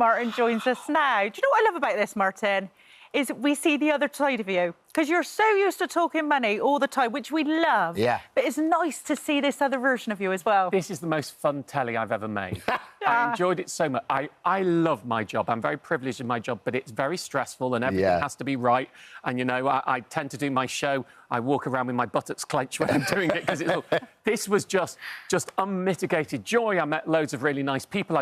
Martin joins us now. Do you know what I love about this, Martin? Is we see the other side of you. Because you're so used to talking money all the time, which we love. Yeah. But it's nice to see this other version of you as well. This is the most fun telly I've ever made. I enjoyed it so much. I love my job. I'm very privileged in my job, but it's very stressful and everything has to be right. And, you know, I tend to do my show. I walk around with my buttocks clenched when I'm doing it because this was just unmitigated joy. I met loads of really nice people.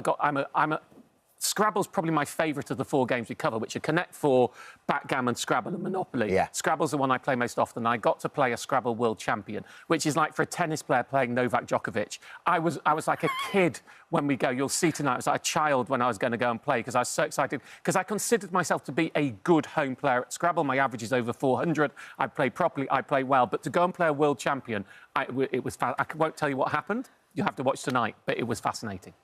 Scrabble's probably my favourite of the 4 games we cover, which are Connect 4, Backgammon, Scrabble and Monopoly. Yeah. Scrabble's the one I play most often. I got to play a Scrabble world champion, which is like for a tennis player playing Novak Djokovic. I was like a kid when we go. You'll see tonight, I was like a child when I was going to go and play because I was so excited, because I considered myself to be a good home player at Scrabble. My average is over 400. I play properly, I play well. But to go and play a world champion, I won't tell you what happened. You have to watch tonight, but it was fascinating.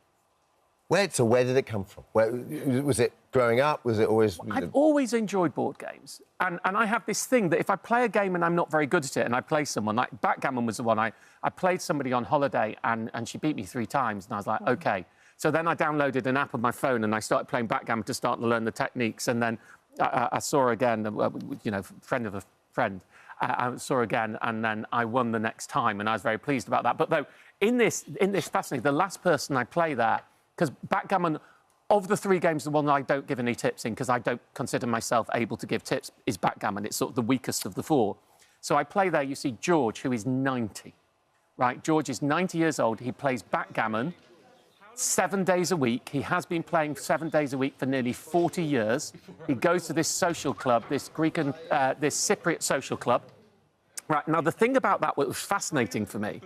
Where did it come from? Was it growing up? Was it always... I've always enjoyed board games. And I have this thing that if I play a game and I'm not very good at it and I play someone, like Backgammon was the one, I played somebody on holiday and she beat me 3 times and I was like, OK. So then I downloaded an app on my phone and I started playing Backgammon to start to learn the techniques. And then I saw her again, you know, friend of a friend. I saw her again and then I won the next time and I was very pleased about that. But though, in this fascinating, the last person I play there, because Backgammon, of the 3 games, the one that I don't give any tips in, because I don't consider myself able to give tips, is Backgammon. It's sort of the weakest of the 4. So I play there, you see George, who is 90, right? George is 90 years old. He plays Backgammon 7 days a week. He has been playing 7 days a week for nearly 40 years. He goes to this social club, this Cypriot social club. Right, now, the thing about that, what was fascinating for me,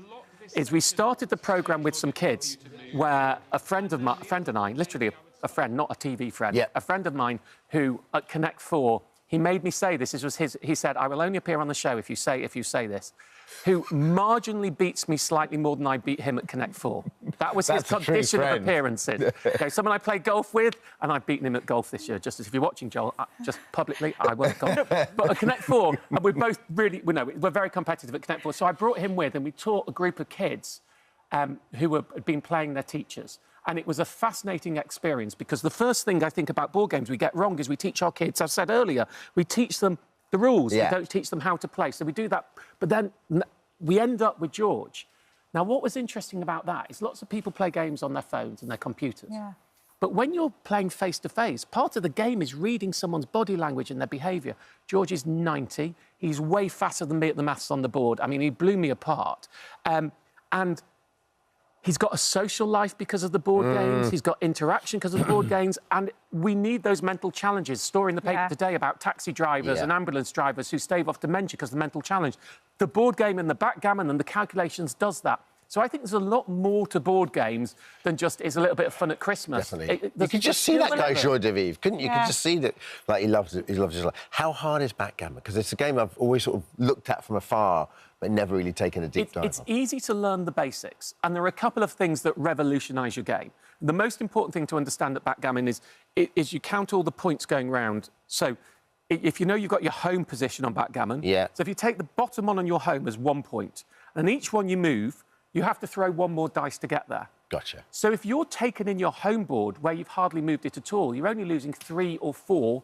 is we started the programme with some kids where a friend of mine, literally a friend, not a TV friend, a friend of mine who, at Connect 4, he made me say this. He said, I will only appear on the show if you say this, who marginally beats me slightly more than I beat him at Connect 4. That was his condition of appearances. Okay, someone I play golf with, and I've beaten him at golf this year. Just as if you're watching, Joel, just publicly, I won't golf. But at Connect 4, and we're both really, we're very competitive at Connect 4. So I brought him with, and we taught a group of kids who had been playing their teachers. And it was a fascinating experience because the first thing I think about board games we get wrong is we teach our kids, I've said earlier, we teach them the rules. We don't teach them how to play. So we do that. But then we end up with George. Now, what was interesting about that is lots of people play games on their phones and their computers. Yeah. But when you're playing face-to-face, part of the game is reading someone's body language and their behaviour. George is 90. He's way faster than me at the maths on the board. I mean, he blew me apart. And he's got a social life because of the board games. He's got interaction because of the board games. And we need those mental challenges. Story in the paper today about taxi drivers and ambulance drivers who stave off dementia because of the mental challenge. The board game and the backgammon and the calculations does that. So I think there's a lot more to board games than just is a little bit of fun at Christmas. Definitely. You could just see that guy, Joie de Vivre, couldn't you? You could just see that, like, he loves his life. How hard is backgammon? Because it's a game I've always sort of looked at from afar, but never really taken a deep dive. It's easy to learn the basics, and there are a couple of things that revolutionise your game. The most important thing to understand at backgammon is you count all the points going round. So if you know you've got your home position on backgammon, so if you take the bottom one on your home as 1 point, and each one you move, you have to throw 1 more dice to get there. Gotcha. So if you're taken in your home board where you've hardly moved it at all, you're only losing 3 or 4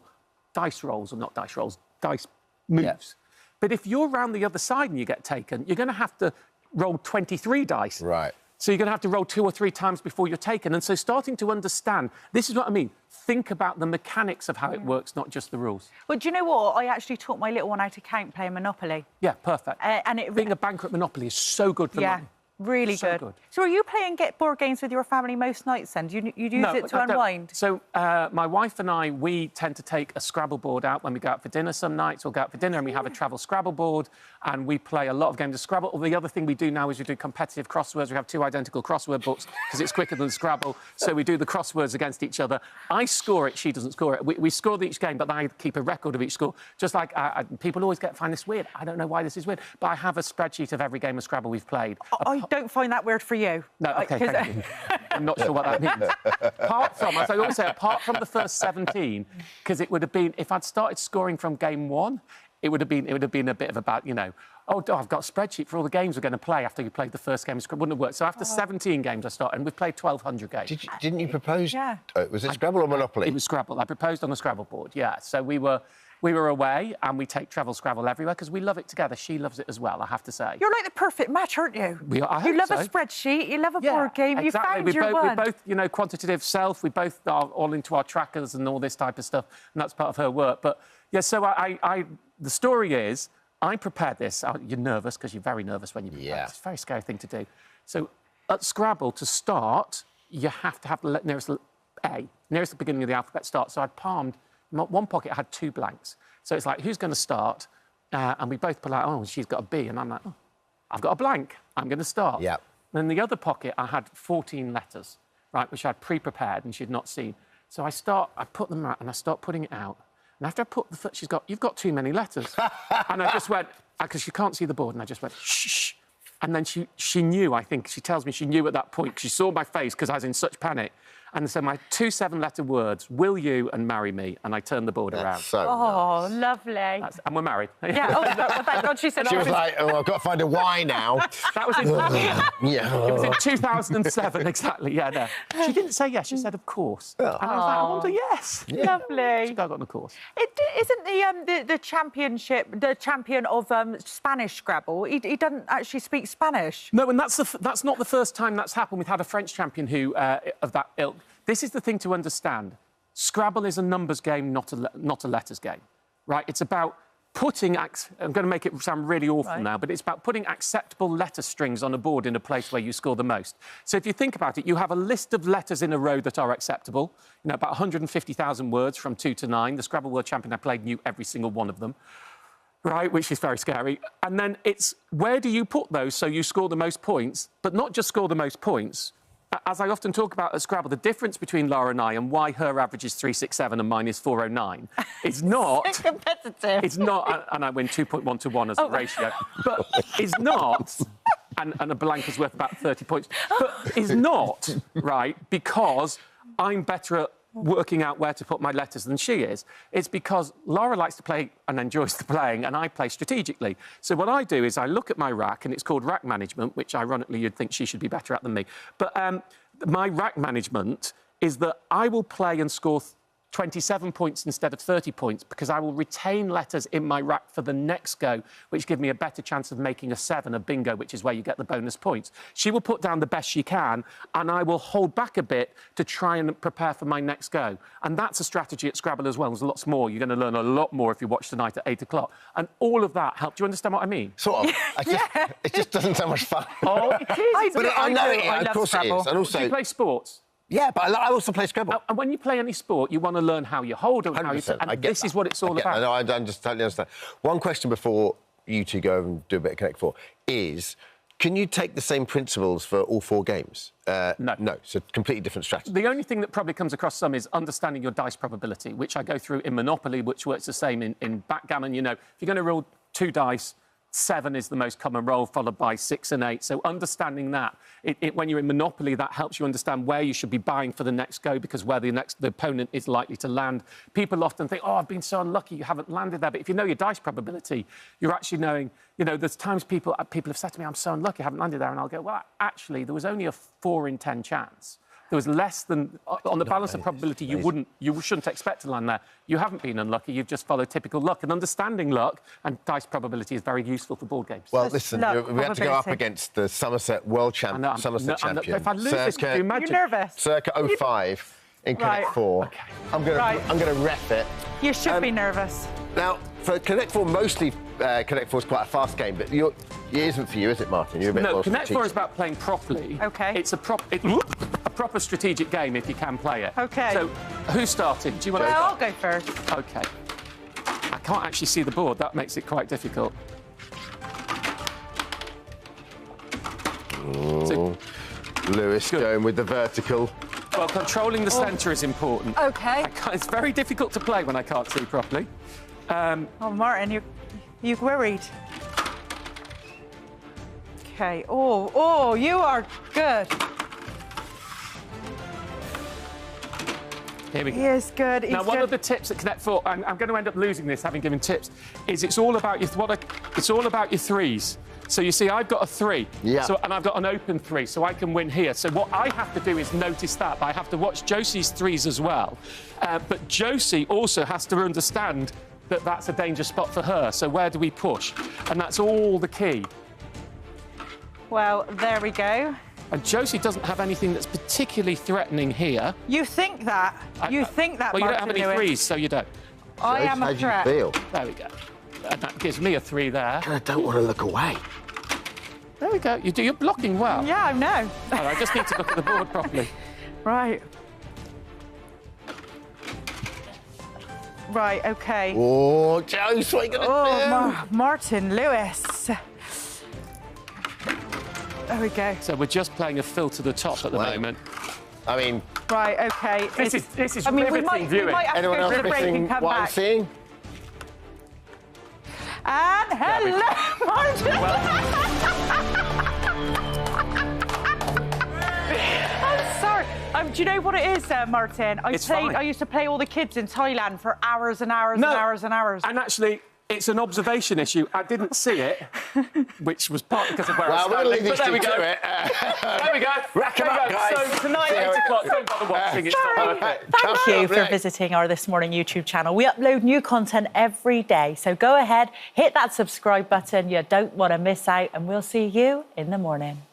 dice rolls, or not dice rolls, dice moves. Yeah. But if you're round the other side and you get taken, you're going to have to roll 23 dice. Right. So you're going to have to roll 2 or 3 times before you're taken. And so starting to understand, this is what I mean, think about the mechanics of how it works, not just the rules. Well, do you know what? I actually taught my little one how to count playing Monopoly. Yeah, perfect. And being a banker at Monopoly is so good for money. Really so good. So are you playing board games with your family most nights then? Do you use it to unwind? So my wife and I, we tend to take a Scrabble board out when we go out for dinner some nights. We'll go out for dinner and we have a travel Scrabble board and we play a lot of games of Scrabble. Or the other thing we do now is we do competitive crosswords. We have 2 identical crossword books because it's quicker than Scrabble. So we do the crosswords against each other. I score it, she doesn't score it. We score each game, but I keep a record of each score. Just like people always find this weird. I don't know why this is weird, but I have a spreadsheet of every game of Scrabble we've played. I don't find that weird for you. No, OK, thank you. I'm not sure what that means. Apart from, as I always say, apart from the first 17, because it would have been, if I'd started scoring from game 1, it would have been a bit of a bad, you know. oh, I've got a spreadsheet for all the games we're going to play after you played the first game. It wouldn't have worked. So after 17 games I started, and we've played 1,200 games. Didn't you propose? Yeah. Was it Scrabble or Monopoly? It was Scrabble. I proposed on the Scrabble board, yeah. So we were away, and we take travel Scrabble everywhere because we love it together. She loves it as well, I have to say. You're like the perfect match, aren't you? We are, I you hope love a so. spreadsheet, you love a Yeah, board game, exactly. you found your one. We're both, you know, quantitative self. We both are all into our trackers and all this type of stuff, and that's part of her work. But, yeah, so the story is, I prepared this. You're nervous because you're very nervous when you prepare. Yeah. It's a very scary thing to do. So at Scrabble, to start, you have to have the nearest A, nearest the beginning of the alphabet start. So I'd palmed, in one pocket I had 2 blanks. So it's like, who's going to start? And we both put out, oh, she's got a B. And I'm like, oh, I've got a blank. I'm going to start. Yeah. And in the other pocket, I had 14 letters, right, which I'd pre-prepared and she'd not seen. So I put them out and I start putting it out. And after I put the foot, you've got too many letters. And I just went, because she can't see the board, and I just went, shh. And then she knew, I think, she tells me she knew at that point, 'cause she saw my face because I was in such panic. And so my 2 7-letter words, will you and marry me? And I turned the board around. So Oh, lovely. And we're married. Yeah, oh, well, thank God she said she was like, oh, I've got to find a Y now. That was in, Yeah. it was in 2007, exactly, yeah, no. She didn't say yes, she said, of course. And I was like, I want a yes. Lovely. I got on the course. Isn't the champion of Spanish Scrabble? He doesn't actually speak Spanish. No, and that's not the first time that's happened. We've had a French champion who of that ilk. This is the thing to understand. Scrabble is a numbers game, not a letters game, right? It's about putting... I'm going to make it sound really awful now, but it's about putting acceptable letter strings on a board in a place where you score the most. So if you think about it, you have a list of letters in a row that are acceptable, you know, about 150,000 words from 2 to 9. The Scrabble World Champion I played knew every single one of them. Right, which is very scary. And then it's where do you put those so you score the most points, but not just score the most points. As I often talk about at Scrabble, the difference between Laura and I and why her average is 367 and mine is 409 is not... It's competitive. It's not... And I win 2.1 to 1 as a ratio. But it's not... And a blank is worth about 30 points. But is not, right, because I'm better at working out where to put my letters than she is. It's because Laura likes to play and enjoys the playing, and I play strategically. So what I do is I look at my rack, and it's called rack management, which ironically you'd think she should be better at than me. But my rack management is that I will play and score 27 points instead of 30 points because I will retain letters in my rack for the next go, which give me a better chance of making a 7, a bingo, which is where you get the bonus points. She will put down the best she can, and I will hold back a bit to try and prepare for my next go. And that's a strategy at Scrabble as well. There's lots more. You're going to learn a lot more if you watch tonight at 8 o'clock. And all of that helped. Do you understand what I mean? Sort of. It just doesn't sound much fun. Oh, it is. But I know it is. Of course it is. And also... Do you play sports? Yeah, but I also play Scrabble. And when you play any sport, you want to learn how you hold and how you... And this is what it's all about. I just totally understand. One question before you two go and do a bit of Connect 4 is, can you take the same principles for all 4 games? No. No, it's a completely different strategy. The only thing that probably comes across some is understanding your dice probability, which I go through in Monopoly, which works the same in backgammon. You know, if you're going to roll 2 dice, 7 is the most common roll, followed by 6 and 8. So understanding that, when you're in Monopoly, that helps you understand where you should be buying for the next go, because where the opponent is likely to land. People often think, oh, I've been so unlucky, you haven't landed there. But if you know your dice probability, you're actually knowing, you know, there's times people have said to me, I'm so unlucky, I haven't landed there. And I'll go, well, actually, there was only a 4 in 10 chance. There was less than, on the balance of probability, you shouldn't expect to land there. You haven't been unlucky, you've just followed typical luck. And understanding luck and dice probability is very useful for board games. Well, listen, we have to go up against the Somerset World Champion. Somerset champion. If I lose this, can you imagine? You're nervous. Circa 05 in Connect 4. Okay. I'm going to ref it. You should be nervous. Now, for Connect 4, mostly Connect 4 is quite a fast game, but it isn't for you, is it, Martin? You're a bit more Connect 4 is about playing properly. OK. It's a proper strategic game if you can play it. OK. So, who's starting? Do you want to... Well, I'll go first. OK. I can't actually see the board. That makes it quite difficult. So, Lewis going with the vertical. Well, controlling the centre is important. OK. It's very difficult to play when I can't see properly. Oh, Martin, you're worried. OK. Oh, you are good. Here we go. He is good. He's Now, one good. of the tips at Connect 4, I'm going to end up losing this, having given tips, is it's all about your threes. So you see, I've got a 3, and I've got an open 3, so I can win here. So what I have to do is notice that, but I have to watch Josie's 3s as well. But Josie also has to understand that that's a danger spot for her. So where do we push? And that's all the key. Well, there we go. And Josie doesn't have anything that's particularly threatening here. You think that? You think that, Well, you don't Martin have any Lewis. 3s, so you don't. I am a How do you threat. feel? There we go. And that gives me a 3 there. I don't want to look away. There we go. You're blocking well. Yeah, I know. Oh, I just need to look at the board properly. Right. Right, OK. Oh, Josie, what are you going to do? Martin Lewis. There we go. So we're just playing a fill to the top at the Wow. moment. I mean, Right, OK. This is I mean, we riveting might viewing. have to anyone go else to the break and missing come what I'm back. seeing? And hello, Martin. I'm sorry. Do you know what it is, Martin? It's fine. I used to play all the kids in Thailand for hours and hours and hours and hours. And actually, it's an observation issue. I didn't see it, which was partly because of where I was Well, we'll leave standing. these But there we two go. to it. There we go. Rack 'em There we up, go. guys. So tonight, See how 8 it o'clock, goes. don't bother watching. It's not worth it. Thank you for visiting our This Morning YouTube channel. We upload new content every day, so go ahead, hit that subscribe button. You don't want to miss out, and we'll see you in the morning.